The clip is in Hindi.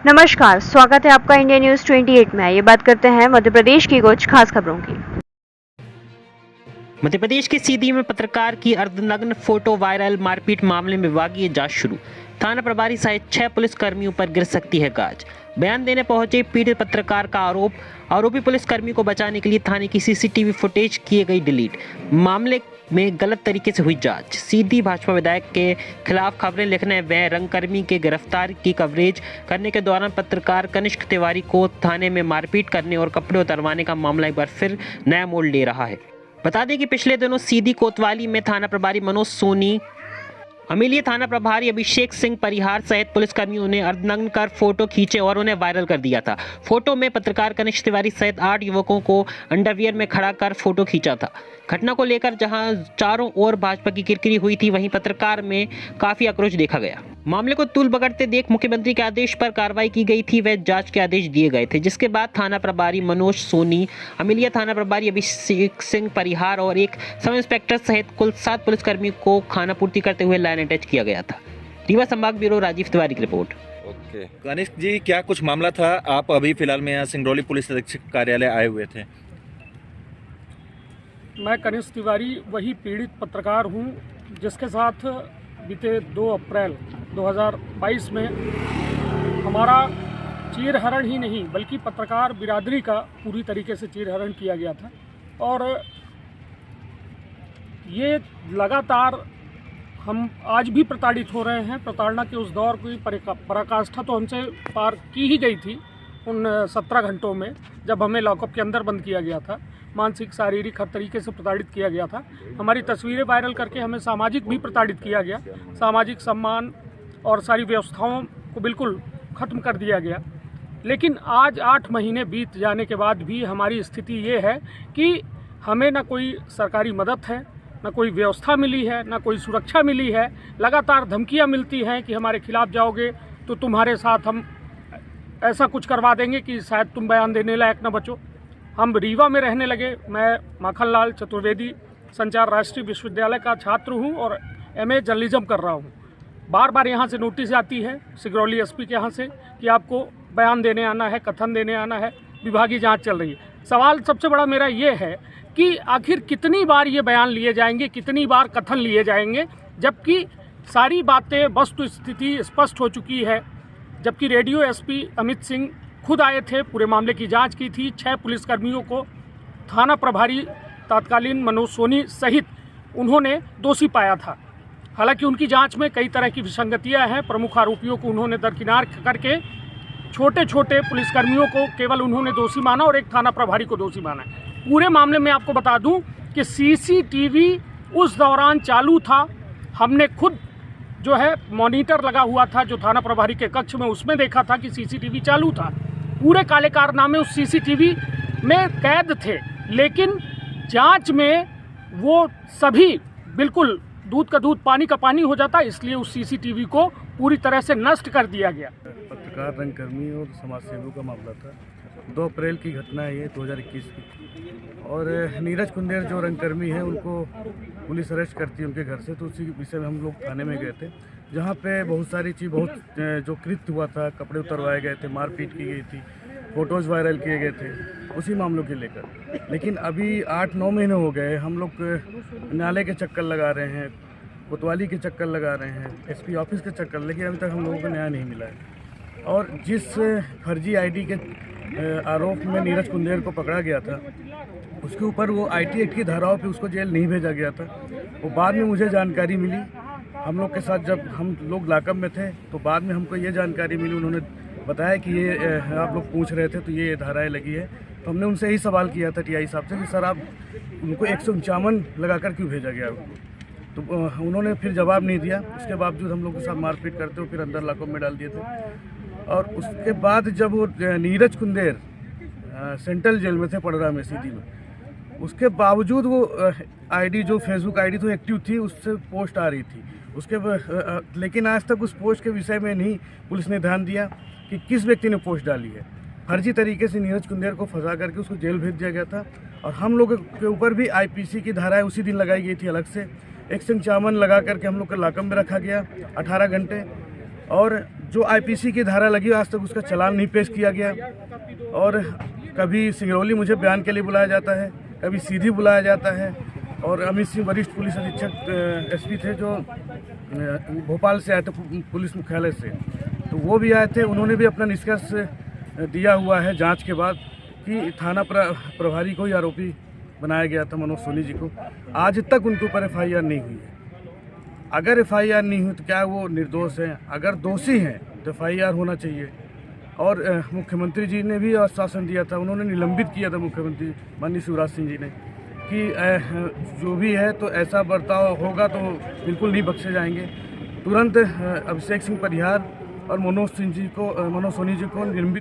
नमस्कार, स्वागत है आपका इंडिया न्यूज 28 में। ये बात करते हैं मध्य प्रदेश की कुछ खास खबरों की। मध्य प्रदेश के सीधी में पत्रकार की अर्धनग्न फोटो वायरल, मारपीट मामले में विभागीय जांच शुरू। थाना प्रभारी सहित 6 पुलिसकर्मियों पर गिर सकती है गाज। बयान देने पहुंचे पीड़ित पत्रकार का आरोपी पुलिसकर्मी को बचाने के लिए थाने की सीसीटीवी फुटेज किए गई डिलीट। मामले में गलत तरीके से हुई जांच। सीधी भाजपा विधायक के खिलाफ खबरें लिखने व रंगकर्मी के गिरफ्तार की कवरेज करने के दौरान पत्रकार कनिष्क तिवारी को थाने में मारपीट करने और कपड़े उतरवाने का मामला एक बार फिर नया मोड़ ले रहा है। बता दें कि पिछले दिनों सीधी कोतवाली में थाना प्रभारी मनोज सोनी, अमीलिया थाना प्रभारी अभिषेक सिंह परिहार सहित पुलिसकर्मियों ने अर्धनग्न कर फोटो खींचे और उन्हें वायरल कर दिया था। फोटो में पत्रकार कनिष्क तिवारी सहित 8 युवकों को अंडरवियर में खड़ा कर फोटो खींचा था। घटना को लेकर जहां चारों ओर भाजपा की किरकिरी हुई थी, वहीं पत्रकार में काफी आक्रोश देखा गया। मामले को तूल पकड़ते देख मुख्यमंत्री के आदेश पर कार्रवाई की गई थी व जांच के आदेश दिए गए थे, जिसके बाद थाना प्रभारी मनोज सोनी, अमीलिया थाना प्रभारी अभिषेक सिंह परिहार और एक सब इंस्पेक्टर सहित कुल 7 पुलिसकर्मियों को खानापूर्ति करते हुए लाइन अटैच किया गया था। रीवा संभाग ब्यूरो राजीव तिवारी की रिपोर्ट। ओके, कनिष्क जी, क्या कुछ मामला था? आप अभी फिलहाल में यहाँ सिंगरौली पुलिस अधीक्षक कार्यालय आए हुए थे। मैं कनिष्क तिवारी वही पीड़ित पत्रकार हूँ जिसके साथ बीते 2 अप्रैल 2022 में हमारा चीरहरण ही नहीं बल्कि पत्रकार बिरादरी का पूरी तरीके से चीरहरण किया गया था। और ये लगातार हम आज भी प्रताड़ित हो रहे हैं। प्रताड़ना के उस दौर की पराकाष्ठा तो हमसे पार की ही गई थी उन 17 घंटों में, जब हमें लॉकअप के अंदर बंद किया गया था। मानसिक, शारीरिक हर तरीके से प्रताड़ित किया गया था। हमारी तस्वीरें वायरल करके हमें सामाजिक भी प्रताड़ित किया गया। सामाजिक सम्मान और सारी व्यवस्थाओं को बिल्कुल ख़त्म कर दिया गया। लेकिन आज 8 महीने बीत जाने के बाद भी हमारी स्थिति ये है कि हमें न कोई सरकारी मदद है, न कोई व्यवस्था मिली है, न कोई सुरक्षा मिली है। लगातार धमकियाँ मिलती हैं कि हमारे खिलाफ जाओगे तो तुम्हारे साथ हम ऐसा कुछ करवा देंगे कि शायद तुम बयान देने लायक न बचो। हम रीवा में रहने लगे। मैं माखनलाल चतुर्वेदी संचार राष्ट्रीय विश्वविद्यालय का छात्र हूं और MA जर्नलिज्म कर रहा हूं। बार बार यहां से नोटिस आती है सिंगरौली SP के यहाँ से कि आपको बयान देने आना है, कथन देने आना है, विभागीय जांच चल रही है। सवाल सबसे बड़ा मेरा ये है कि आखिर कितनी बार ये बयान लिए जाएंगे, कितनी बार कथन लिए जाएंगे, जबकि सारी बातें वस्तु स्थिति स्पष्ट हो चुकी है। जबकि रेडियो SP अमित सिंह खुद आए थे, पूरे मामले की जांच की थी। 6 पुलिसकर्मियों को थाना प्रभारी तत्कालीन मनोज सोनी सहित उन्होंने दोषी पाया था। हालांकि उनकी जांच में कई तरह की विसंगतियां हैं। प्रमुख आरोपियों को उन्होंने दरकिनार करके छोटे छोटे पुलिसकर्मियों को केवल उन्होंने दोषी माना और एक थाना प्रभारी को दोषी माना। पूरे मामले में आपको बता दूं कि CCTV उस दौरान चालू था। हमने खुद जो है मॉनिटर लगा हुआ था जो थाना प्रभारी के कक्ष में, उसमें देखा था कि CCTV चालू था। पूरे काले कारनामे उस CCTV में कैद थे। लेकिन जांच में वो सभी बिल्कुल दूध का दूध पानी का पानी हो जाता, इसलिए उस CCTV को पूरी तरह से नष्ट कर दिया गया। पत्रकार, रंगकर्मी और समाजसेवियों का मामला था। 2 अप्रैल की घटना है ये 2021 की। और नीरज कुंदेर जो रंगकर्मी है उनको पुलिस अरेस्ट करती है उनके घर से, तो उसी विषय में हम लोग थाने में गए थे, जहाँ पे बहुत सारी चीज़, बहुत जो कृत्य हुआ था, कपड़े उतरवाए गए थे, मारपीट की गई थी, फ़ोटोज़ वायरल किए गए थे उसी मामलों के लेकर। लेकिन अभी 8-9 महीने हो गए, हम लोग न्यायालय के चक्कर लगा रहे हैं, कोतवाली के चक्कर लगा रहे हैं, SP ऑफिस के चक्कर, लेकिन अभी तक हम लोगों को न्याय नहीं मिला है। और जिस फर्जी ID के आरोप में नीरज कुंदेर को पकड़ा गया था, उसके ऊपर वो IT एक्ट की धाराओं पे उसको जेल नहीं भेजा गया था। वो बाद में मुझे जानकारी मिली, हम लोग के साथ जब हम लोग लॉकअप में थे तो बाद में हमको ये जानकारी मिली, उन्होंने बताया कि ये आप लोग पूछ रहे थे तो ये धाराएं लगी है। तो हमने उनसे यही सवाल किया था TI साहब से कि सर आप उनको 151 लगा कर क्यों भेजा गया? तो उन्होंने फिर जवाब नहीं दिया। उसके बावजूद हम लोग के साथ मारपीट करते हुए फिर अंदर लॉकअप में डाल दिए थे। और उसके बाद जब वो नीरज कुंदेर सेंट्रल जेल में थे, पड़रा में, सीधी में, उसके बावजूद वो ID जो फेसबुक ID तो एक्टिव थी, उससे पोस्ट आ रही थी उसके, लेकिन आज तक उस पोस्ट के विषय में नहीं पुलिस ने ध्यान दिया कि किस व्यक्ति ने पोस्ट डाली है। फर्जी तरीके से नीरज कुंदेर को फंसा करके उसको जेल भेज दिया गया था। और हम लोग के ऊपर भी IPC की धाराएं उसी दिन लगाई गई थी अलग से। 151 लगा करके हम लोग को लॉकअप में रखा गया 18 घंटे। और जो आईपीसी की धारा लगी आज तक उसका चालान नहीं पेश किया गया। और कभी सिंगरौली मुझे बयान के लिए बुलाया जाता है, कभी सीधी बुलाया जाता है। और अमित सिंह वरिष्ठ पुलिस अधीक्षक एसपी थे जो भोपाल से आए थे पुलिस मुख्यालय से, तो वो भी आए थे। उन्होंने भी अपना निष्कर्ष दिया हुआ है जांच के बाद कि थाना प्रभारी को ही आरोपी बनाया गया था, मनोज सोनी जी को। आज तक उनके ऊपर एफआईआर नहीं हुई है। अगर एफआईआर नहीं हुई तो क्या वो निर्दोष हैं? अगर दोषी हैं तो एफआईआर होना चाहिए। और मुख्यमंत्री जी ने भी आश्वासन दिया था, उन्होंने निलंबित किया था मुख्यमंत्री माननीय शिवराज सिंह जी ने कि जो भी है तो ऐसा बर्ताव होगा तो बिल्कुल नहीं बख्शे जाएंगे। तुरंत अभिषेक सिंह परिहार और मनोज सोनी जी को निलंबित